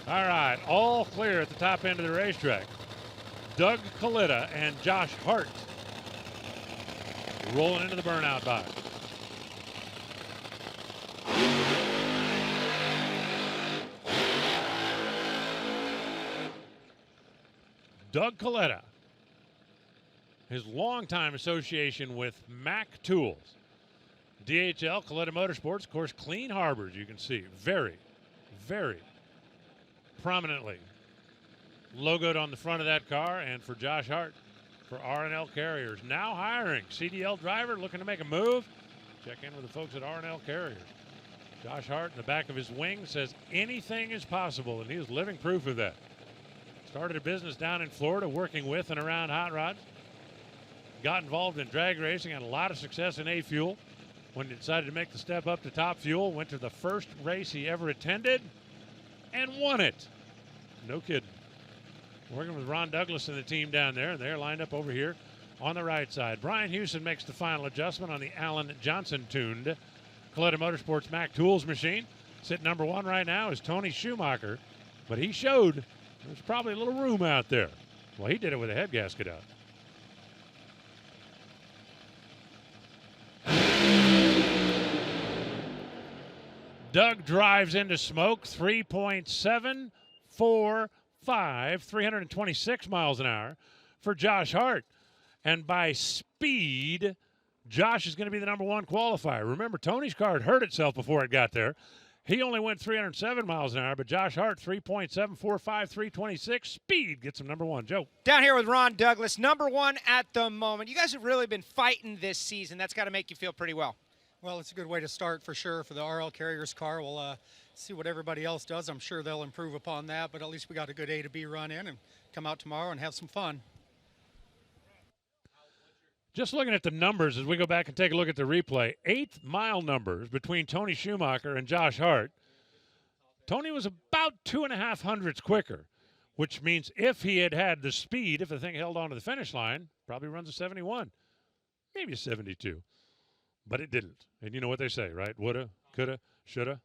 All right, all clear at the top end of the racetrack. Doug Kalitta and Josh Hart rolling into the burnout box. Doug Kalitta, his longtime association with Mack Tools. DHL, Kalitta Motorsports, of course, Clean Harbors, you can see, very, very prominently logoed on the front of that car. And for Josh Hart, for R&L Carriers, now hiring CDL driver, looking to make a move. Check in with the folks at R&L Carriers. Josh Hart in the back of his wing says anything is possible, and he is living proof of that. Started a business down in Florida working with and around hot rods. Got involved in drag racing, had a lot of success in A-Fuel. When he decided to make the step up to Top Fuel, went to the first race he ever attended and won it. No kidding. Working with Ron Douglas and the team down there, and they're lined up over here on the right side. Brian Houston makes the final adjustment on the Alan Johnson-tuned Kalitta Motorsports Mack Tools machine. Sitting number one right now is Tony Schumacher, but he showed there's probably a little room out there. Well, he did it with a head gasket out. Doug drives into smoke, 3.745, 326 miles an hour for Josh Hart. And by speed, Josh is going to be the number one qualifier. Remember, Tony's car had hurt itself before it got there. He only went 307 miles an hour, but Josh Hart, 3.745, 326. Speed gets him number one. Joe. Down here with Ron Douglas, number one at the moment. You guys have really been fighting this season. That's got to make you feel pretty well. Well, it's a good way to start for sure for the RL Carriers car. We'll see what everybody else does. I'm sure they'll improve upon that, but at least we got a good A to B run in and come out tomorrow and have some fun. Just looking at the numbers as we go back and take a look at the replay, 8th mile numbers between Tony Schumacher and Josh Hart. Tony was about 2.5 hundredths quicker, which means if he had had the speed, if the thing held on to the finish line, probably runs a 71, maybe a 72. But it didn't. And you know what they say, right? Woulda, coulda, shoulda,